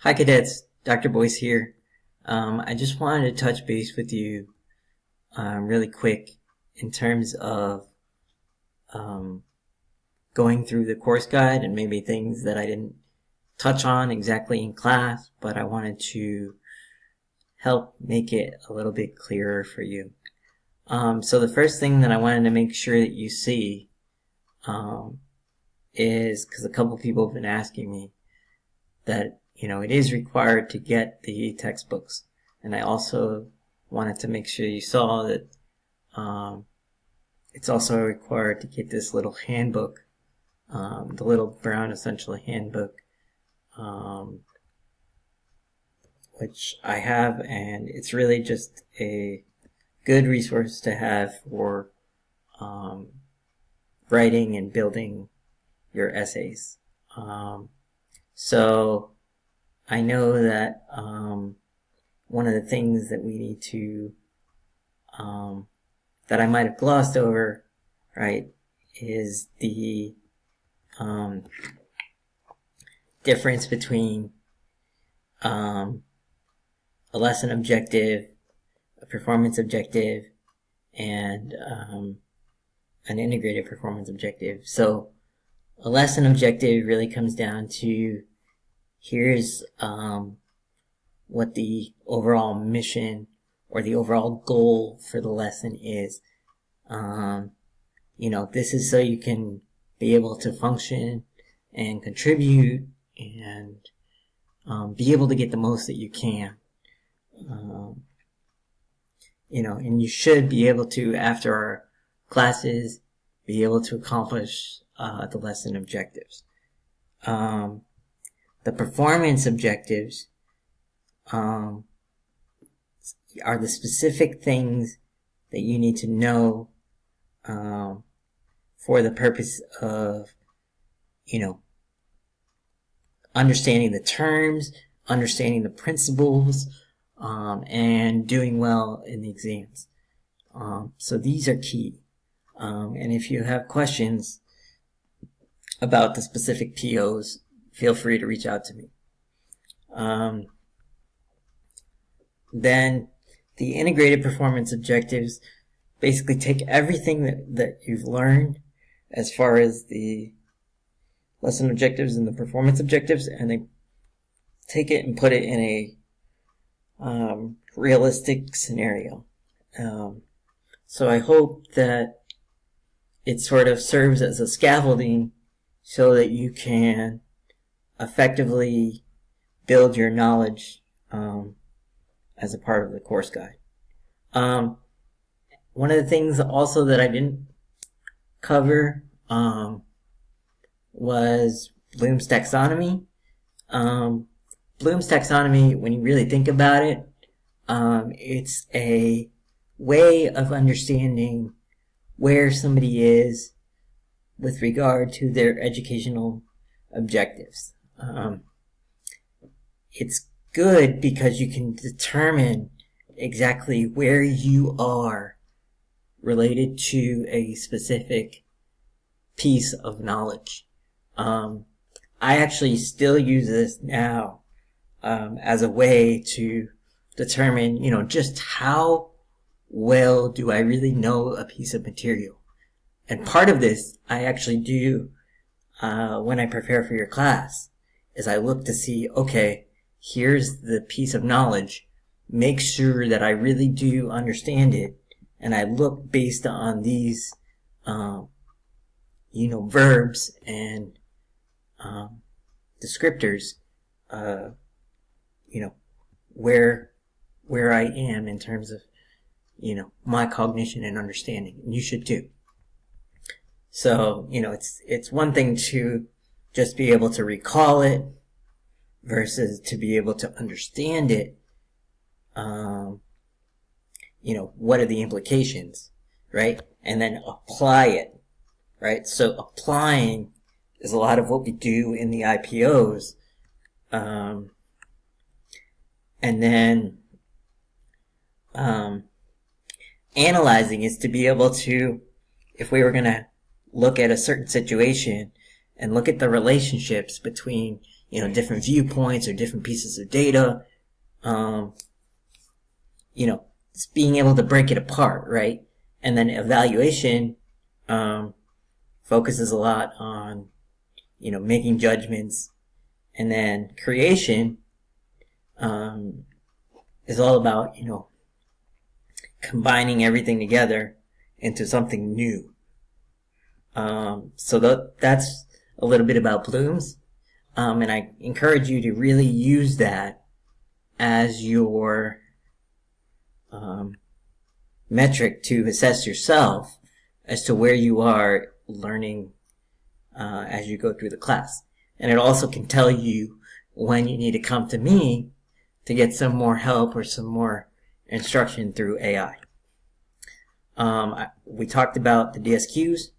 Hi cadets, Dr. Boyce here. I just wanted to touch base with you really quick in terms of going through the course guide and maybe things that I didn't touch on exactly in class, but I wanted to help make it a little bit clearer for you. So the first thing that I wanted to make sure that you see is, because a couple people have been asking me, that it is required to get the textbooks, and I also wanted to make sure you saw that it's also required to get this little handbook, the little brown essential handbook, which I have, and it's really just a good resource to have for writing and building your essays. So I know that one of the things that we need to that I might have glossed over, right, is the difference between a lesson objective, a performance objective, and an integrated performance objective. So a lesson objective really comes down to, here's what the overall mission or the overall goal for the lesson is. This is so you can be able to function and contribute and be able to get the most that you can. And you should be able to, after our classes, be able to accomplish the lesson objectives. The performance objectives are the specific things that you need to know for the purpose of, understanding the terms, understanding the principles, and doing well in the exams. So these are key. And if you have questions about the specific POs, feel free to reach out to me. Then the integrated performance objectives basically take everything that you've learned as far as the lesson objectives and the performance objectives, and they take it and put it in a realistic scenario. So I hope that it sort of serves as a scaffolding so that you can effectively build your knowledge as a part of the course guide. One of the things also that I didn't cover was Bloom's taxonomy. Bloom's taxonomy, when you really think about it, it's a way of understanding where somebody is with regard to their educational objectives. It's good because you can determine exactly where you are related to a specific piece of knowledge. I actually still use this now as a way to determine, just how well do I really know a piece of material. And part of this I actually do when I prepare for your class, is I look to see, okay, here's the piece of knowledge, make sure that I really do understand it, and I look based on these verbs and descriptors, where I am in terms of, my cognition and understanding. And you should too. So, it's one thing to just be able to recall it versus to be able to understand it. What are the implications, right? And then apply it, right? So applying is a lot of what we do in the IPOs. And then analyzing is to be able to, if we were going to look at a certain situation and look at the relationships between, different viewpoints or different pieces of data. It's being able to break it apart, right? And then evaluation focuses a lot on, making judgments. And then creation is all about, combining everything together into something new. So that's a little bit about Bloom's. And I encourage you to really use that as your metric to assess yourself as to where you are learning as you go through the class. And it also can tell you when you need to come to me to get some more help or some more instruction through AI. We talked about the DSQs.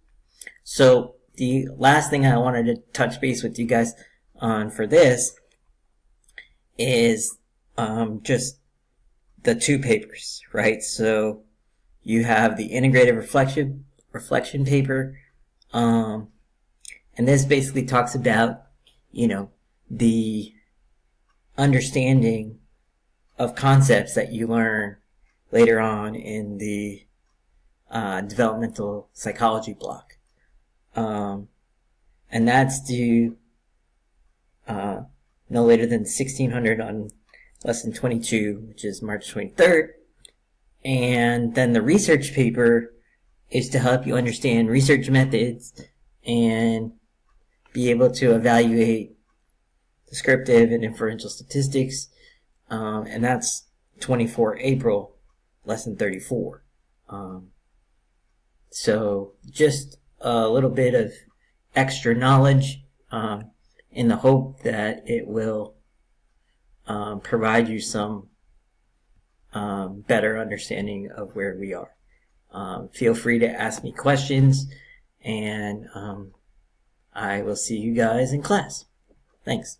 So the last thing I wanted to touch base with you guys on for this is just the two papers, right? So you have the integrated reflection paper, and this basically talks about, the understanding of concepts that you learn later on in the developmental psychology block. And that's due no later than 1600 on lesson 22, which is March 23rd. And then the research paper is to help you understand research methods and be able to evaluate descriptive and inferential statistics. And that's 24 April, lesson 34. So just a little bit of extra knowledge in the hope that it will provide you some better understanding of where we are. Feel free to ask me questions, and I will see you guys in class. Thanks.